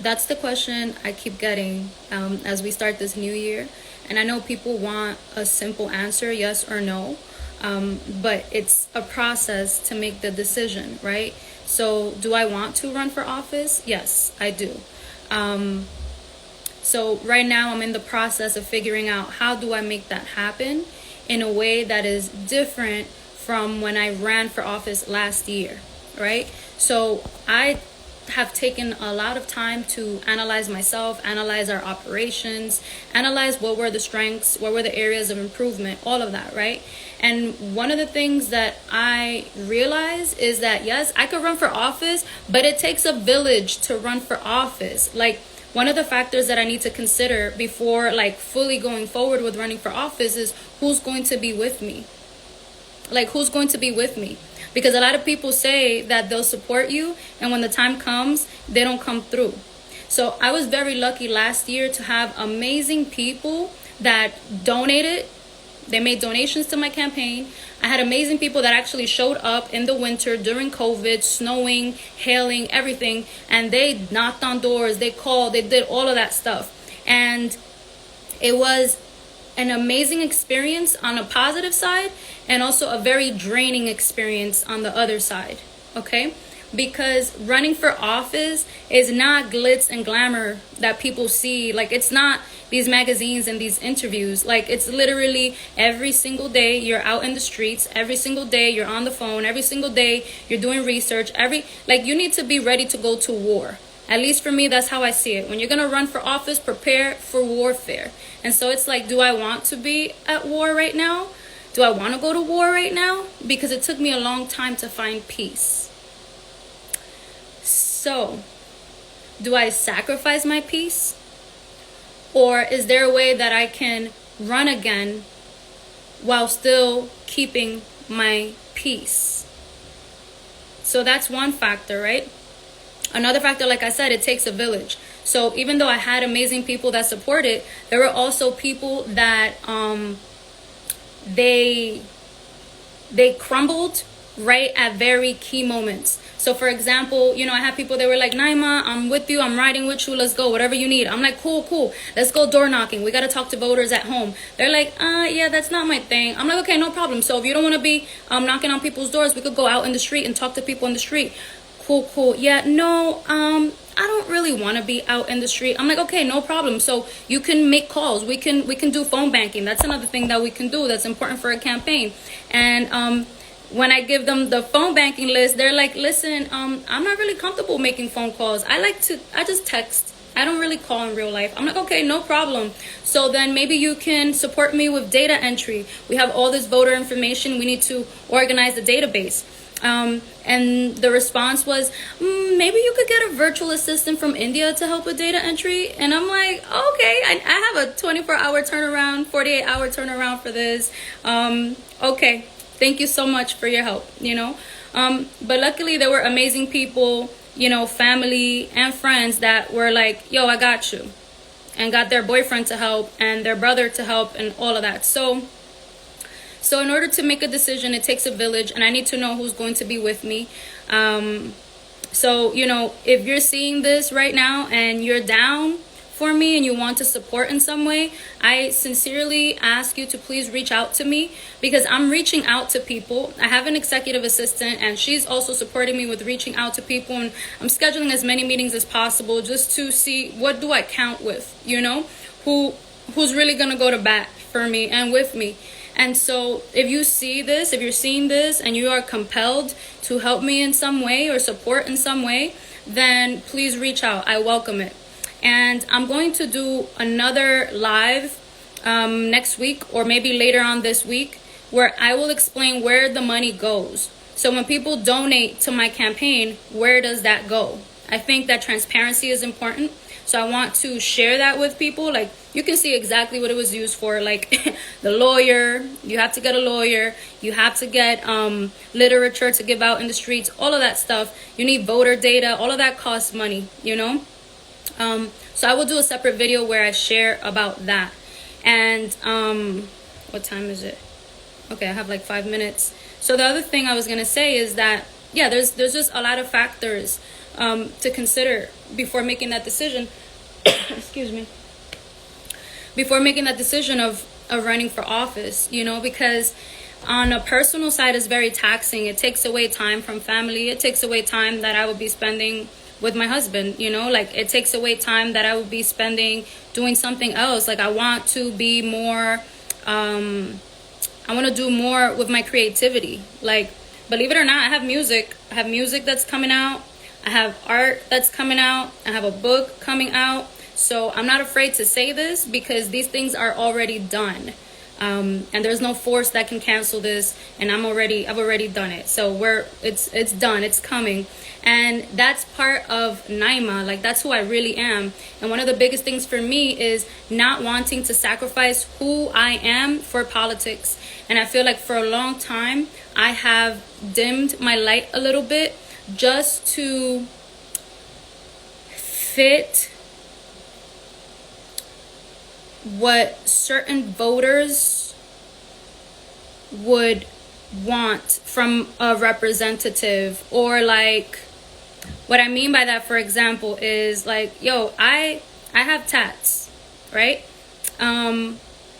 that's the question I keep getting as we start this new year. And I know people want a simple answer, yes or no. But it's a process to make the decision, right? So do I want to run for office? Yes, I do. So right now I'm in the process of figuring out how do I make that happen in a way that is different from when I ran for office last year, right? So I have taken a lot of time to analyze myself, analyze our operations, analyze what were the strengths, what were the areas of improvement, all of that, right? And one of the things that I realize is that yes, I could run for office, but it takes a village to run for office. Like, one of the factors that I need to consider before like fully going forward with running for office is who's going to be with me. Like, who's going to be with me? Because a lot of people say that they'll support you, and when the time comes, they don't come through. So I was very lucky last year to have amazing people that donated. They made donations to my campaign. I had amazing people that actually showed up in the winter during COVID, snowing, hailing, everything. And they knocked on doors, they called, they did all of that stuff. And it was an amazing experience on a positive side, and also a very draining experience on the other side, okay? Because running for office is not glitz and glamour that people see. Like, it's not these magazines and these interviews. Like, it's literally every single day you're out in the streets, every single day you're on the phone, every single day you're doing research, like, you need to be ready to go to war. At least for me, that's how I see it. When you're going to run for office, prepare for warfare. And so it's like, do I want to be at war right now? Do I want to go to war right now? Because it took me a long time to find peace. So, do I sacrifice my peace? Or is there a way that I can run again while still keeping my peace? So that's one factor, right? Another factor, like I said, it takes a village. So even though I had amazing people that supported, there were also people that they crumbled right at very key moments. So for example, I have people that were like, Nayma, I'm with you, I'm riding with you, let's go, whatever you need. I'm like, cool, let's go door knocking. We got to talk to voters at home. They're like, yeah, that's not my thing. I'm like, okay, no problem. So if you don't want to be knocking on people's doors, we could go out in the street and talk to people in the street. Cool. Yeah, no, I don't really want to be out in the street. I'm like, okay, no problem. So you can make calls. We can do phone banking. That's another thing that we can do that's important for a campaign. And when I give them the phone banking list, they're like, listen, I'm not really comfortable making phone calls. I just text. I don't really call in real life. I'm like, okay, no problem. So then maybe you can support me with data entry. We have all this voter information. We need to organize the database. And the response was, maybe you could get a virtual assistant from India to help with data entry. And I'm like, okay, I have a 24-hour turnaround, 48-hour turnaround for this. Okay, thank you so much for your help, But luckily there were amazing people, family and friends that were like, yo, I got you. And got their boyfriend to help and their brother to help and all of that. So in order to make a decision, it takes a village, and I need to know who's going to be with me. So, if you're seeing this right now and you're down for me and you want to support in some way, I sincerely ask you to please reach out to me, because I'm reaching out to people. I have an executive assistant, and she's also supporting me with reaching out to people, and I'm scheduling as many meetings as possible just to see what do I count with, who's really going to go to bat for me and with me. And so if you're seeing this and you are compelled to help me in some way or support in some way, then please reach out. I welcome it. And I'm going to do another live next week, or maybe later on this week, where I will explain where the money goes. So when people donate to my campaign, where does that go? I think that transparency is important. So I want to share that with people. Like, you can see exactly what it was used for. Like the lawyer, you have to get a lawyer. You have to get literature to give out in the streets. All of that stuff. You need voter data. All of that costs money, So I will do a separate video where I share about that. And what time is it? Okay, I have like 5 minutes. So the other thing I was going to say is that, yeah, there's just a lot of factors to consider before making that decision. Excuse me. Before making that decision of running for office, you know, because on a personal side it's very taxing. It takes away time from family. It takes away time that I would be spending with my husband, you know, like it takes away time that I would be spending doing something else. Like I want to be more, I want to do more with my creativity. Like, believe it or not, I have music. I have music that's coming out. I have art that's coming out. I have a book coming out. So I'm not afraid to say this because these things are already done. And there's no force that can cancel this, and I've already done it. So it's done, it's coming. And that's part of Nayma. Like, that's who I really am. And one of the biggest things for me is not wanting to sacrifice who I am for politics. And I feel like for a long time I have dimmed my light a little bit just to fit what certain voters would want from a representative. Or like, what I mean by that, for example, is like, yo, I have tats, right? And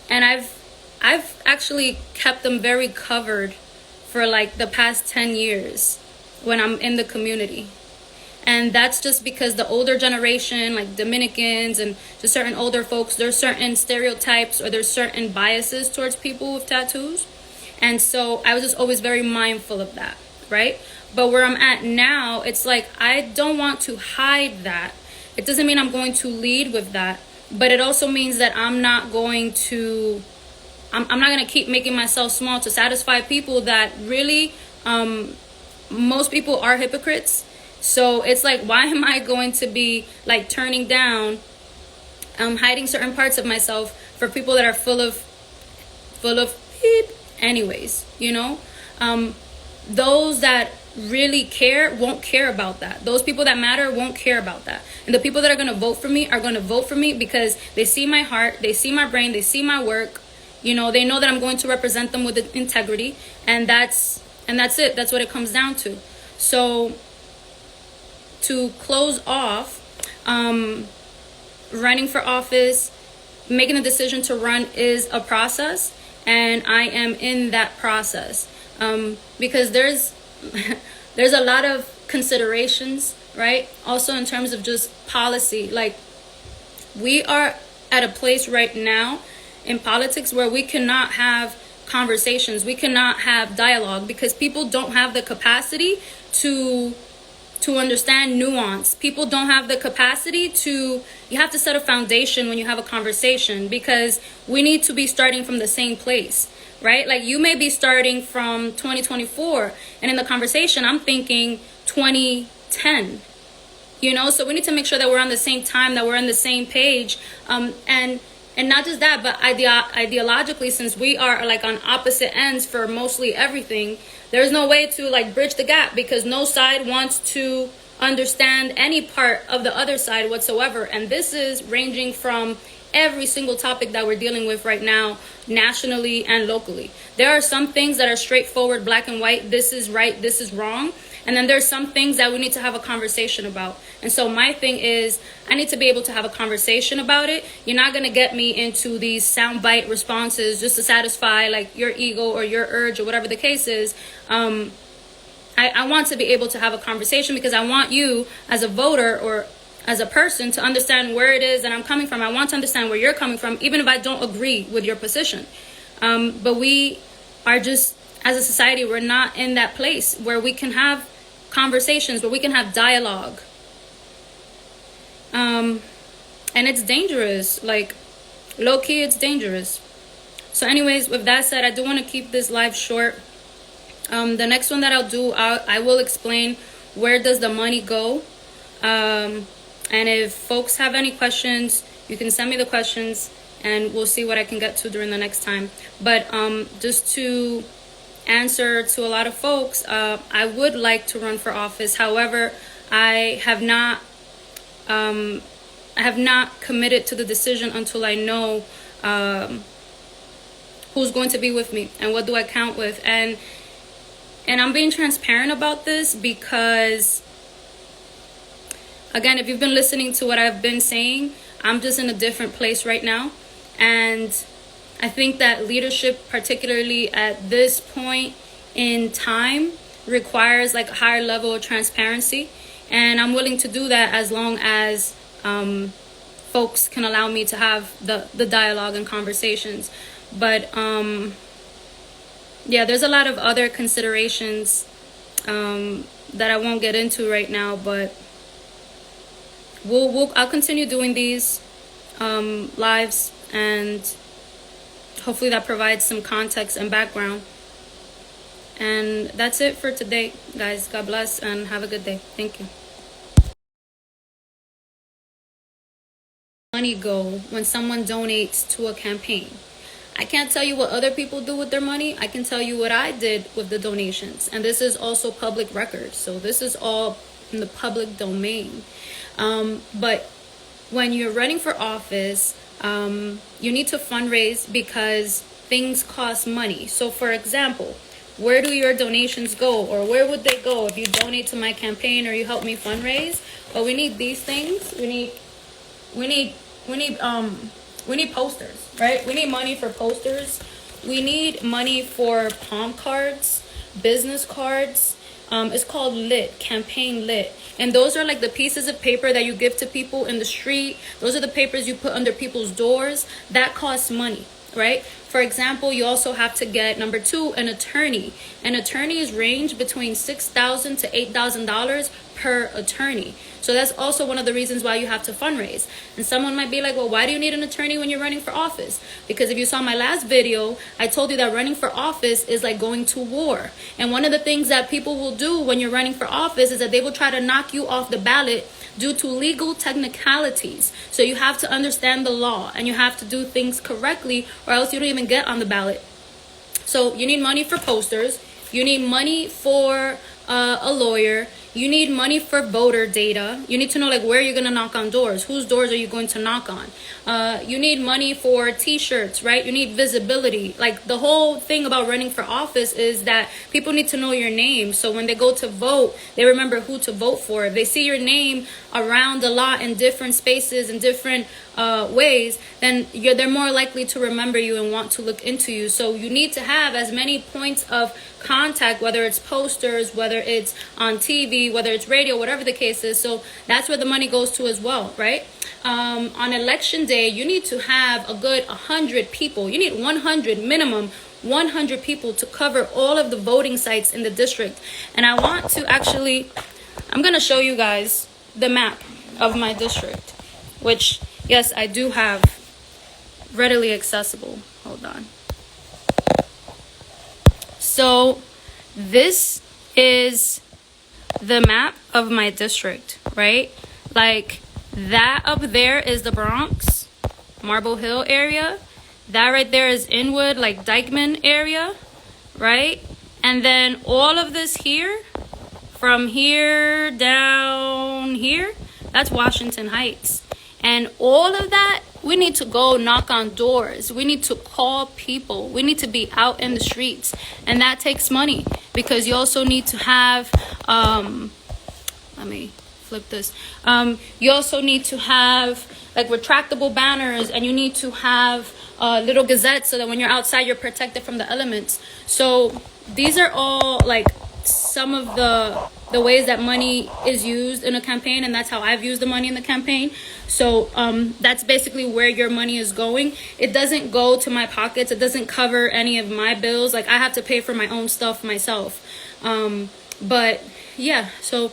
I've actually kept them very covered for like the past 10 years when I'm in the community. And that's just because the older generation, like Dominicans and just certain older folks, there's certain stereotypes or there's certain biases towards people with tattoos. And so I was just always very mindful of that, right? But where I'm at now, it's like I don't want to hide that. It doesn't mean I'm going to lead with that, but it also means that I'm not going to keep making myself small to satisfy people that really, most people are hypocrites. So it's like, why am I going to be like turning down, hiding certain parts of myself for people that are full of beep anyways, you know? Those that really care won't care about that. Those people that matter won't care about that. And the people that are going to vote for me are going to vote for me because they see my heart, they see my brain, they see my work. You know, they know that I'm going to represent them with integrity, and that's it. That's what it comes down to. So to close off, running for office, making a decision to run is a process, and I am in that process, because there's a lot of considerations, right? Also in terms of just policy. Like, we are at a place right now in politics where we cannot have conversations, we cannot have dialogue, because people don't have the capacity to understand nuance. People don't have the capacity to, you have to set a foundation when you have a conversation, because we need to be starting from the same place, right? Like, you may be starting from 2024, and in the conversation I'm thinking 2010, you know? So we need to make sure that we're on the same time, that we're on the same page, and not just that, but ideologically, since we are like on opposite ends for mostly everything, there's no way to like bridge the gap, because no side wants to understand any part of the other side whatsoever. And this is ranging from every single topic that we're dealing with right now, nationally and locally. There are some things that are straightforward, black and white. This is right, this is wrong. And then there's some things that we need to have a conversation about. And so my thing is, I need to be able to have a conversation about it. You're not going to get me into these soundbite responses just to satisfy like your ego or your urge or whatever the case is. I want to be able to have a conversation, because I want you as a voter or as a person to understand where it is that I'm coming from. I want to understand where you're coming from, even if I don't agree with your position. But we are just, as a society, we're not in that place where we can have conversations, where we can have dialogue. And it's dangerous, like low-key, it's dangerous. So anyways, with that said, I do want to keep this live short. The next one that I'll do, I will explain where does the money go. And if folks have any questions, you can send me the questions and we'll see what I can get to during the next time. But just to answer to a lot of folks, I would like to run for office. However, I have not committed to the decision until I know who's going to be with me and what do I count with. And And I'm being transparent about this because, again, if you've been listening to what I've been saying, I'm just in a different place right now. And I think that leadership, particularly at this point in time, requires like a higher level of transparency. And I'm willing to do that as long as folks can allow me to have the dialogue and conversations. But yeah, there's a lot of other considerations that I won't get into right now, but I'll continue doing these lives, and hopefully that provides some context and background. And that's it for today, guys. God bless and have a good day. Thank you. Money go when someone donates to a campaign? I can't tell you what other people do with their money. I can tell you what I did with the donations. And this is also public record. So this is all in the public domain. But when you're running for office, you need to fundraise because things cost money. So for example, where do your donations go, or where would they go if you donate to my campaign or you help me fundraise? Well, we need these things. We need posters, right? We need money for posters. We need money for palm cards, business cards. It's called lit, campaign lit. And those are like the pieces of paper that you give to people in the street. Those are the papers you put under people's doors. That costs money, right? For example, you also have to get, number 2, an attorney. And attorneys range between $6,000 to $8,000 per attorney. So that's also one of the reasons why you have to fundraise. And someone might be like, well, why do you need an attorney when you're running for office? Because if you saw my last video, I told you that running for office is like going to war. And one of the things that people will do when you're running for office is that they will try to knock you off the ballot due to legal technicalities. So you have to understand the law and you have to do things correctly, or else you don't even get on the ballot. So you need money for posters. You need money for a lawyer. You need money for voter data. You need to know like where you're gonna knock on doors. Whose doors are you going to knock on? You need money for t-shirts, right? You need visibility. Like the whole thing about running for office is that people need to know your name. So when they go to vote, they remember who to vote for. If they see your name around a lot in different spaces and different ways, then they're more likely to remember you and want to look into you. So you need to have as many points of contact, whether it's posters, whether it's on TV, whether it's radio, whatever the case is. So that's where the money goes to as well, right? On election day, you need to have a good 100 people. You need 100 minimum, 100 people to cover all of the voting sites in the district. And I want to actually, I'm going to show you guys the map of my district, which, yes, I do have readily accessible. Hold on. So this is the map of my district, right? Like that up there is the Bronx, Marble Hill area. That right there is Inwood, like Dykeman area, right? And then all of this here, from here down here, that's Washington Heights. And all of that, we need to go knock on doors. We need to call people. We need to be out in the streets. And that takes money because you also need to have, let me flip this. You also need to have like retractable banners, and you need to have little gazettes so that when you're outside, you're protected from the elements. So these are all like some of the ways that money is used in a campaign, and that's how I've used the money in the campaign. So that's basically where your money is going. It doesn't go to my pockets. It doesn't cover any of my bills. Like I have to pay for my own stuff myself. But yeah, so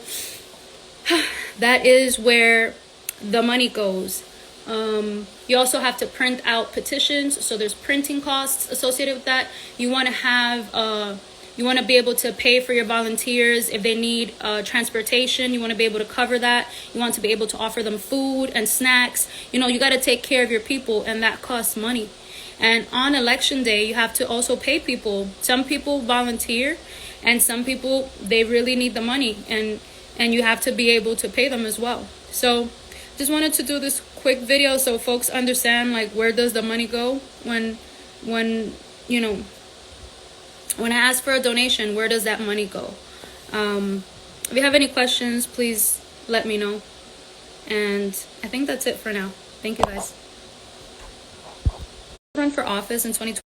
that is where the money goes. You also have to print out petitions, so there's printing costs associated with that. You want to have you want to be able to pay for your volunteers if they need transportation. You want to be able to cover that. You want to be able to offer them food and snacks. You know, you got to take care of your people, and that costs money. And on election day, you have to also pay people. Some people volunteer, and some people, they really need the money, and you have to be able to pay them as well. So just wanted to do this quick video so folks understand like where does the money go when you know, when I ask for a donation, where does that money go? If you have any questions, please let me know. And I think that's it for now. Thank you, guys. Run for office in 2020.